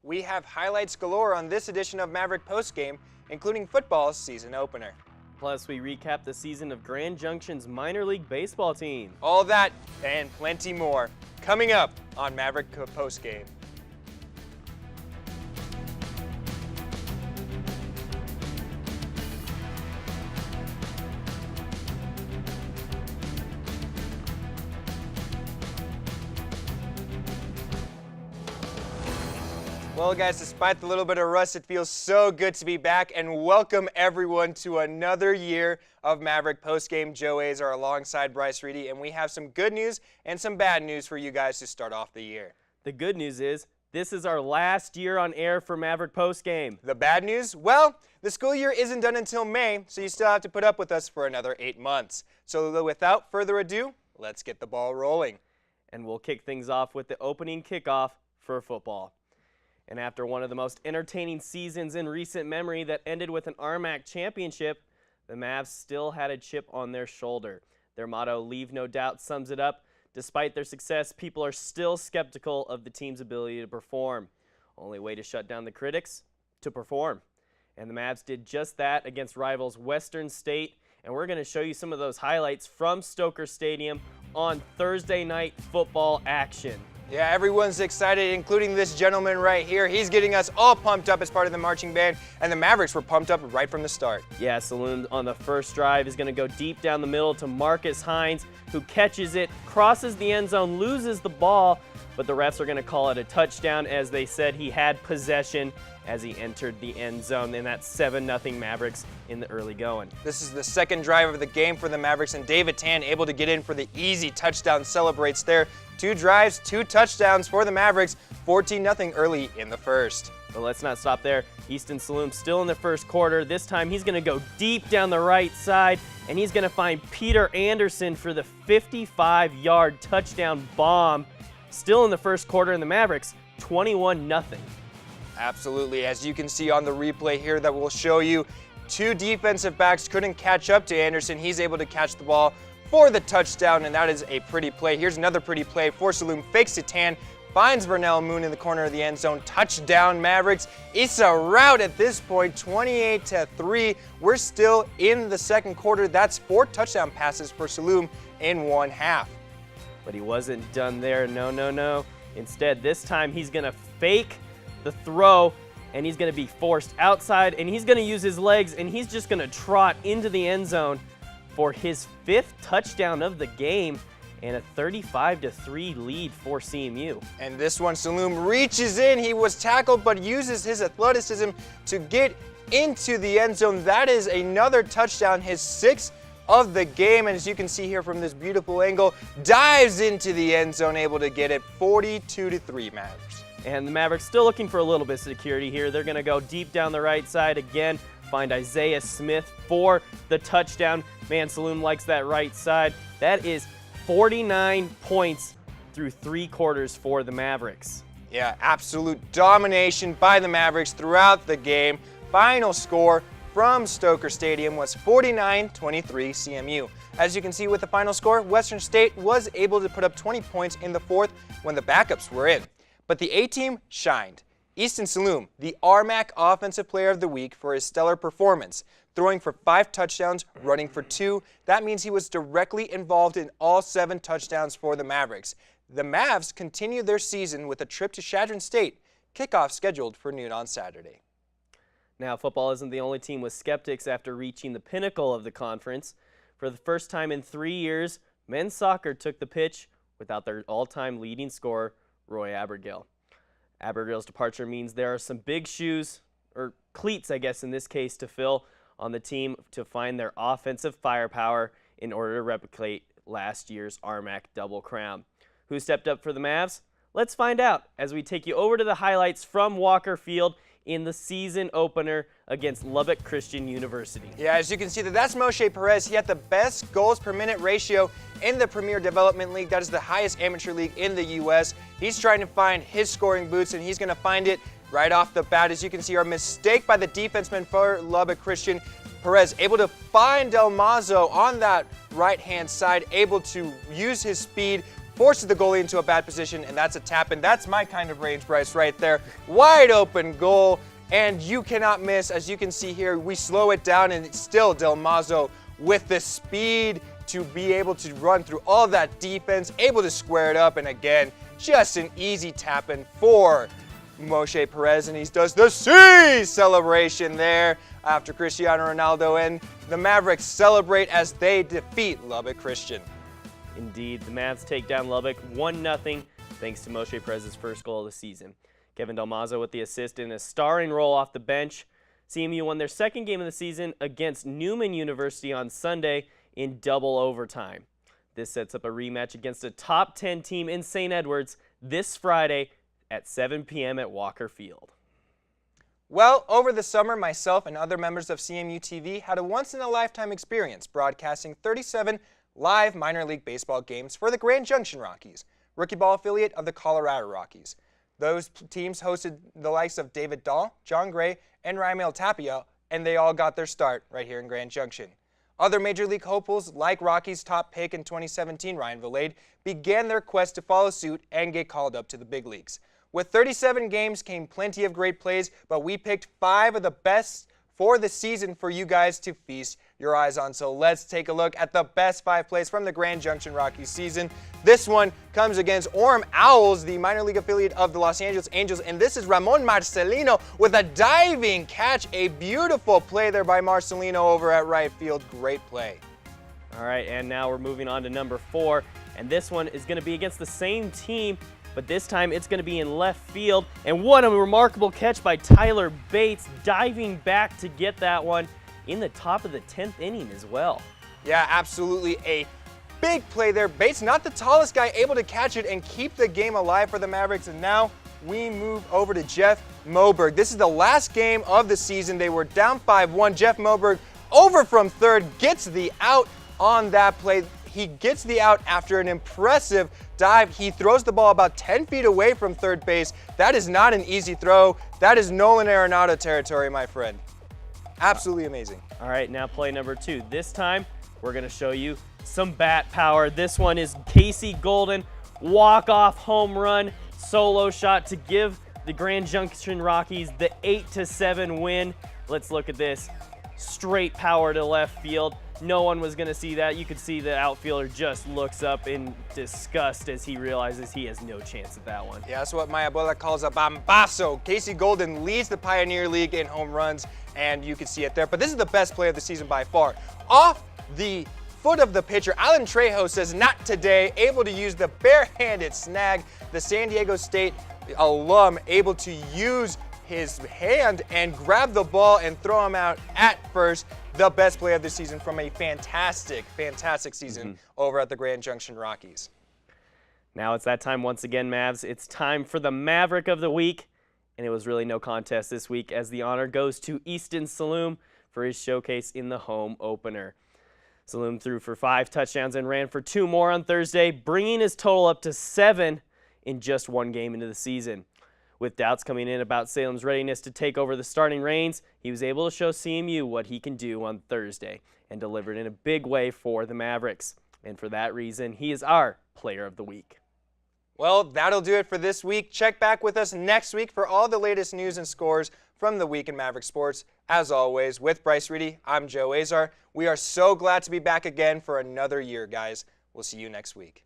We have highlights galore on this edition of Maverick Postgame, including football's season opener. Plus, we recap the season of Grand Junction's minor league baseball team. All that and plenty more coming up on Maverick Postgame. Well, guys, despite the little bit of rust, it feels so good to be back, and welcome everyone to another year of Maverick Postgame. Joe Azar alongside Bryce Reedy, and we have some good news and some bad news for you guys to start off the year. The good news is this is our last year on air for Maverick Postgame. The bad news? Well, the school year isn't done until May, so you still have to put up with us for another 8 months. So without further ado, let's get the ball rolling. And we'll kick things off with the opening kickoff for football. And after one of the most entertaining seasons in recent memory that ended with an RMAC championship, the Mavs still had a chip on their shoulder. Their motto, "Leave no doubt," sums it up. Despite their success, people are still skeptical of the team's ability to perform. Only way to shut down the critics? To perform. And the Mavs did just that against rivals Western State, and we're going to show you some of those highlights from Stoker Stadium on Thursday night football action. Yeah, everyone's excited, including this gentleman right here. He's getting us all pumped up as part of the marching band, and the Mavericks were pumped up right from the start. Yeah, Saloon on the first drive is going to go deep down the middle to Marcus Hines, who catches it, crosses the end zone, loses the ball, but the refs are going to call it a touchdown as they said he had possession as he entered the end zone, and that's 7-0 Mavericks in the early going. This is the second drive of the game for the Mavericks, and David Tan able to get in for the easy touchdown, celebrates there. 2 drives, 2 touchdowns for the Mavericks, 14-0 early in the first. But let's not stop there. Easton Saloom still in the first quarter. This time he's going to go deep down the right side, and he's going to find Peter Anderson for the 55-yard touchdown bomb. Still in the first quarter, and the Mavericks 21-0. Absolutely. As you can see on the replay here that we'll show you, 2 defensive backs couldn't catch up to Anderson. He's able to catch the ball for the touchdown, and that is a pretty play. Here's another pretty play for Saloom. Fakes to Tan, finds Vernell Moon in the corner of the end zone. Touchdown Mavericks. It's a rout at this point, 28-3. We're still in the second quarter. That's 4 touchdown passes for Saloom in one half. But he wasn't done there. No. Instead, this time he's going to fake the throw, and he's going to be forced outside, and he's going to use his legs, and he's just going to trot into the end zone for his 5th touchdown of the game and a 35-3 lead for CMU. And this one, Saloom reaches in. He was tackled, but uses his athleticism to get into the end zone. That is another touchdown, his 6th of the game, and as you can see here from this beautiful angle, dives into the end zone, able to get it. 42-3 Mavericks. And the Mavericks still looking for a little bit of security here. They're going to go deep down the right side again, find Isaiah Smith for the touchdown. Man, Saloom likes that right side. That is 49 points through 3 quarters for the Mavericks. Yeah, absolute domination by the Mavericks throughout the game. Final score from Stoker Stadium was 49-23 CMU. As you can see with the final score, Western State was able to put up 20 points in the 4th when the backups were in. But the A-team shined. Easton Saloom, the RMAC Offensive Player of the Week for his stellar performance, throwing for 5 touchdowns, running for 2. That means he was directly involved in all 7 touchdowns for the Mavericks. The Mavs continue their season with a trip to Chadron State, kickoff scheduled for noon on Saturday. Now, football isn't the only team with skeptics after reaching the pinnacle of the conference. For the first time in 3 years, men's soccer took the pitch without their all-time leading scorer, Roy Abergale. Abergale's departure means there are some big shoes, or cleats, I guess in this case, to fill on the team to find their offensive firepower in order to replicate last year's RMAC double crown. Who stepped up for the Mavs? Let's find out as we take you over to the highlights from Walker Field in the season opener against Lubbock Christian University. Yeah, as you can see, that's Moshe Perez. He had the best goals per minute ratio in the Premier Development League. That is the highest amateur league in the U.S. He's trying to find his scoring boots, and he's going to find it right off the bat. As you can see, our mistake by the defenseman for Lubbock Christian. Perez able to find Del Mazo on that right-hand side, able to use his speed, forces the goalie into a bad position, and that's a tap, and that's my kind of range, Bryce, right there. Wide open goal, and you cannot miss. As you can see here, we slow it down, and it's still Del Mazo with the speed to be able to run through all that defense, able to square it up, and again, just an easy tap-in for Moshe Perez, and he does the C celebration there after Cristiano Ronaldo, and the Mavericks celebrate as they defeat Lubbock Christian. Indeed, the Mavs take down Lubbock 1-0 thanks to Moshe Perez's first goal of the season. Kevin Del Mazo with the assist in a starring role off the bench. CMU won their second game of the season against Newman University on Sunday in double overtime. This sets up a rematch against a top 10 team in St. Edwards this Friday at 7 p.m. at Walker Field. Well, over the summer, myself and other members of CMU TV had a once-in-a-lifetime experience broadcasting 37 live minor league baseball games for the Grand Junction Rockies, rookie ball affiliate of the Colorado Rockies. Those teams hosted the likes of David Dahl, John Gray, and Raimel Tapia, and they all got their start right here in Grand Junction. Other Major League hopefuls, like Rockies' top pick in 2017, Ryan Vilade, began their quest to follow suit and get called up to the big leagues. With 37 games came plenty of great plays, but we picked 5 of the best for the season for you guys to feast your eyes on. So let's take a look at the best 5 plays from the Grand Junction Rockies season. This one comes against Orem Owls, the minor league affiliate of the Los Angeles Angels, and this is Ramon Marcelino with a diving catch. A beautiful play there by Marcelino over at right field. Great play. All right, and now we're moving on to number 4, and this one is going to be against the same team, but this time it's going to be in left field. And what a remarkable catch by Tyler Bates, diving back to get that one in the top of the 10th inning as well. Yeah, absolutely a big play there. Bates, not the tallest guy, able to catch it and keep the game alive for the Mavericks. And now we move over to Jeff Moberg. This is the last game of the season. They were down 5-1. Jeff Moberg over from third, gets the out on that play. He gets the out after an impressive dive. He throws the ball about 10 feet away from third base. That is not an easy throw. That is Nolan Arenado territory, my friend. Absolutely amazing. All right, now play number 2. This time, we're going to show you some bat power. This one is Casey Golden, walk-off home run, solo shot to give the Grand Junction Rockies the 8-7 win. Let's look at this. Straight power to left field. No one was going to see that. You could see the outfielder just looks up in disgust as he realizes he has no chance at that one. Yeah, that's what my abuela calls a bambazo. Casey Golden leads the Pioneer League in home runs, and you can see it there. But this is the best play of the season by far. Off the foot of the pitcher, Alan Trejo says, not today, able to use the barehanded snag. The San Diego State alum able to use his hand and grab the ball and throw him out at first. The best play of the season from a fantastic season over at the Grand Junction Rockies. Now it's that time once again, Mavs. It's time for the Maverick of the Week, and it was really no contest this week as the honor goes to Easton Saloom for his showcase in the home opener. Saloom threw for 5 touchdowns and ran for 2 more on Thursday, bringing his total up to 7 in just 1 game into the season. With doubts coming in about Salem's readiness to take over the starting reins, he was able to show CMU what he can do on Thursday and delivered in a big way for the Mavericks. And for that reason, he is our Player of the Week. Well, that'll do it for this week. Check back with us next week for all the latest news and scores from the week in Maverick Sports. As always, with Bryce Reedy, I'm Joe Azar. We are so glad to be back again for another year, guys. We'll see you next week.